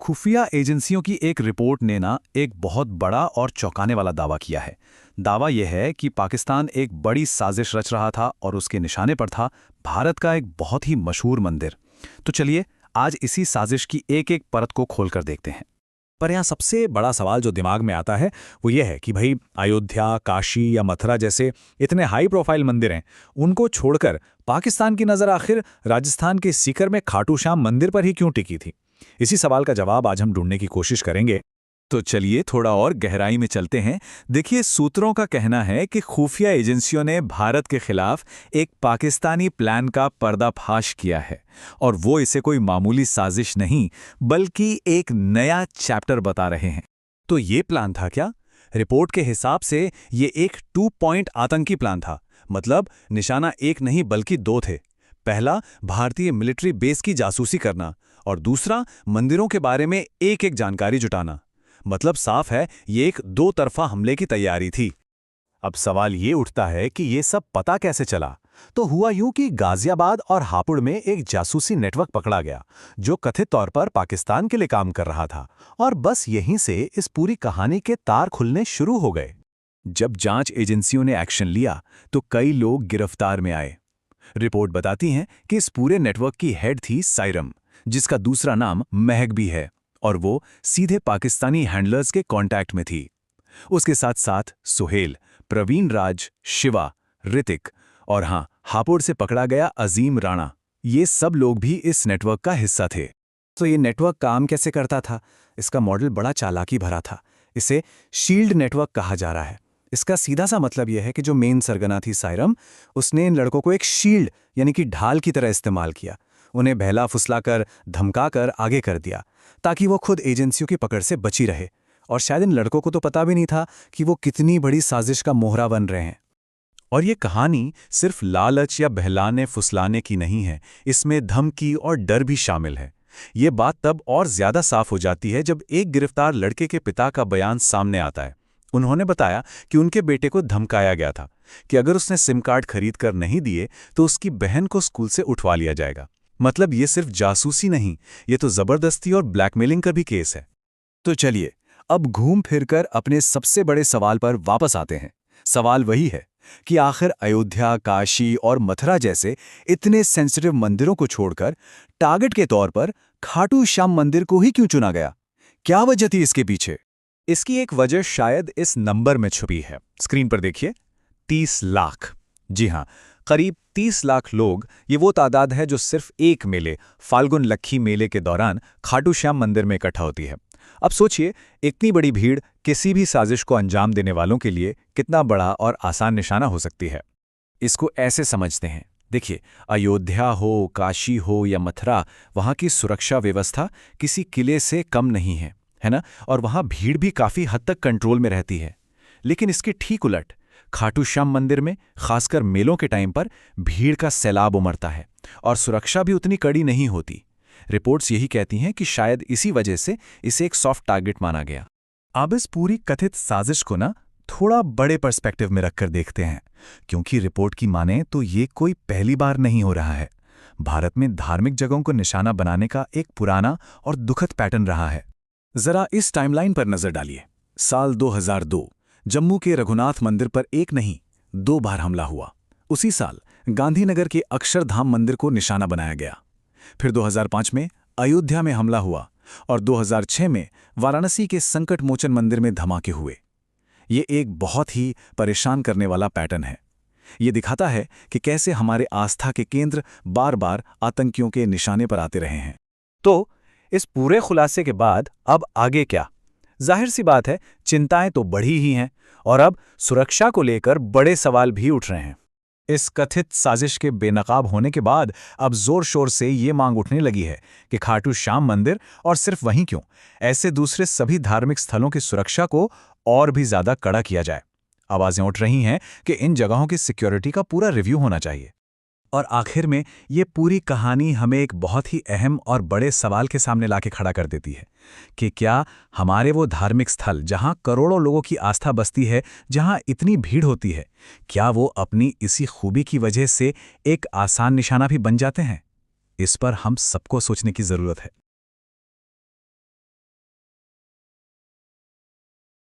खुफिया एजेंसियों की एक रिपोर्ट ने एक बहुत बड़ा और चौंकाने वाला दावा किया है। दावा यह है कि पाकिस्तान एक बड़ी साजिश रच रहा था और उसके निशाने पर था भारत का एक बहुत ही मशहूर मंदिर। तो चलिए आज इसी साजिश की एक एक परत को खोलकर देखते हैं। पर यहाँ सबसे बड़ा सवाल जो दिमाग में आता है वो ये है कि भाई अयोध्या, काशी या मथुरा जैसे इतने हाई प्रोफाइल मंदिर हैं, उनको छोड़कर पाकिस्तान की नज़र आखिर राजस्थान के सीकर में खाटू श्याम मंदिर पर ही क्यों टिकी थी। इसी सवाल का जवाब आज हम ढूंढने की कोशिश करेंगे। तो चलिए थोड़ा और गहराई में चलते हैं। देखिए, सूत्रों का कहना है कि खुफिया एजेंसियों ने भारत के खिलाफ एक पाकिस्तानी प्लान का पर्दाफाश किया है, और वो इसे कोई मामूली साजिश नहीं बल्कि एक नया चैप्टर बता रहे हैं। तो ये प्लान था क्या? रिपोर्ट के हिसाब से ये एक 2 पॉइंट आतंकी प्लान था। मतलब निशाना एक नहीं बल्कि दो थे। पहला, भारतीय मिलिट्री बेस की जासूसी करना, और दूसरा, मंदिरों के बारे में एक एक जानकारी जुटाना। मतलब साफ है, ये एक दो तरफा हमले की तैयारी थी। अब सवाल ये उठता है कि ये सब पता कैसे चला। तो हुआ यूं कि गाजियाबाद और हापुड़ में एक जासूसी नेटवर्क पकड़ा गया जो कथित तौर पर पाकिस्तान के लिए काम कर रहा था, और बस यहीं से इस पूरी कहानी के तार खुलने शुरू हो गए। जब जांच एजेंसियों ने एक्शन लिया तो कई लोग गिरफ्तार में आए। रिपोर्ट बताती है कि इस पूरे नेटवर्क की हेड थी सायरम, जिसका दूसरा नाम महक भी है, और वो सीधे पाकिस्तानी हैंडलर्स के कांटेक्ट में थी। उसके साथ साथ सुहेल, प्रवीण राज, शिवा, ऋतिक और हाँ, हापुड़ से पकड़ा गया अजीम राणा, ये सब लोग भी इस नेटवर्क का हिस्सा थे। तो ये नेटवर्क काम कैसे करता था? इसका मॉडल बड़ा चालाकी भरा था। इसे शील्ड नेटवर्क कहा जा रहा है। इसका सीधा सा मतलब यह है कि जो मेन सरगना थी सायरम, उसने इन लड़कों को एक शील्ड यानी कि ढाल की तरह इस्तेमाल किया। उन्हें बहला फुसलाकर, धमकाकर आगे कर दिया ताकि वो खुद एजेंसियों की पकड़ से बची रहे। और शायद इन लड़कों को तो पता भी नहीं था कि वो कितनी बड़ी साजिश का मोहरा बन रहे हैं। और ये कहानी सिर्फ लालच या बहलाने फुसलाने की नहीं है, इसमें धमकी और डर भी शामिल है। ये बात तब और ज्यादा साफ हो जाती है जब एक गिरफ्तार लड़के के पिता का बयान सामने आता है। उन्होंने बताया कि उनके बेटे को धमकाया गया था कि अगर उसने सिम कार्ड खरीद कर नहीं दिए तो उसकी बहन को स्कूल से उठवा लिया जाएगा। मतलब ये सिर्फ जासूसी नहीं, ये तो जबरदस्ती और ब्लैकमेलिंग का भी केस है। तो चलिए अब घूम फिरकर अपने सबसे बड़े सवाल पर वापस आते हैं। सवाल वही है कि आखिर अयोध्या, काशी और मथुरा जैसे इतने सेंसिटिव मंदिरों को छोड़कर टारगेट के तौर पर खाटू श्याम मंदिर को ही क्यों चुना गया? क्या वजह थी इसके पीछे? इसकी एक वजह शायद इस नंबर में छुपी है। स्क्रीन पर देखिए, 30 लाख। जी हाँ, करीब 30 लाख लोग, ये वो तादाद है जो सिर्फ एक मेले, फाल्गुन लक्खी मेले के दौरान खाटू श्याम मंदिर में इकट्ठा होती है। अब सोचिए, इतनी बड़ी भीड़ किसी भी साजिश को अंजाम देने वालों के लिए कितना बड़ा और आसान निशाना हो सकती है। इसको ऐसे समझते हैं, देखिए, अयोध्या हो, काशी हो या मथुरा, वहाँ की सुरक्षा व्यवस्था किसी किले से कम नहीं है ना? और वहाँ भीड़ भी काफ़ी हद तक कंट्रोल में रहती है। लेकिन इसके ठीक उलट खाटू श्याम मंदिर में, खासकर मेलों के टाइम पर, भीड़ का सैलाब उमड़ता है और सुरक्षा भी उतनी कड़ी नहीं होती। रिपोर्ट्स यही कहती हैं कि शायद इसी वजह से इसे एक सॉफ्ट टारगेट माना गया। अब इस पूरी कथित साजिश को थोड़ा बड़े पर्सपेक्टिव में रखकर देखते हैं, क्योंकि रिपोर्ट की माने तो ये कोई पहली बार नहीं हो रहा है। भारत में धार्मिक जगहों को निशाना बनाने का एक पुराना और दुखद पैटर्न रहा है। जरा इस टाइमलाइन पर नजर डालिए। साल 2002 जम्मू के रघुनाथ मंदिर पर एक नहीं, 2 बार हमला हुआ। उसी साल गांधीनगर के अक्षरधाम मंदिर को निशाना बनाया गया। फिर 2005 में अयोध्या में हमला हुआ, और 2006 में वाराणसी के संकट मोचन मंदिर में धमाके हुए। ये एक बहुत ही परेशान करने वाला पैटर्न है। ये दिखाता है कि कैसे हमारे आस्था के केंद्र बार बार आतंकियों के निशाने पर आते रहे हैं। तो इस पूरे खुलासे के बाद अब आगे क्या? जाहिर सी बात है, चिंताएं तो बढ़ी ही हैं, और अब सुरक्षा को लेकर बड़े सवाल भी उठ रहे हैं। इस कथित साजिश के बेनकाब होने के बाद अब जोर शोर से ये मांग उठने लगी है कि खाटू श्याम मंदिर, और सिर्फ वहीं क्यों, ऐसे दूसरे सभी धार्मिक स्थलों की सुरक्षा को और भी ज्यादा कड़ा किया जाए। आवाजें उठ रही हैं कि इन जगहों की सिक्योरिटी का पूरा रिव्यू होना चाहिए। और आखिर में ये पूरी कहानी हमें एक बहुत ही अहम और बड़े सवाल के सामने लाके खड़ा कर देती है कि क्या हमारे वो धार्मिक स्थल जहां करोड़ों लोगों की आस्था बसती है, जहां इतनी भीड़ होती है, क्या वो अपनी इसी खूबी की वजह से एक आसान निशाना भी बन जाते हैं? इस पर हम सबको सोचने की जरूरत है।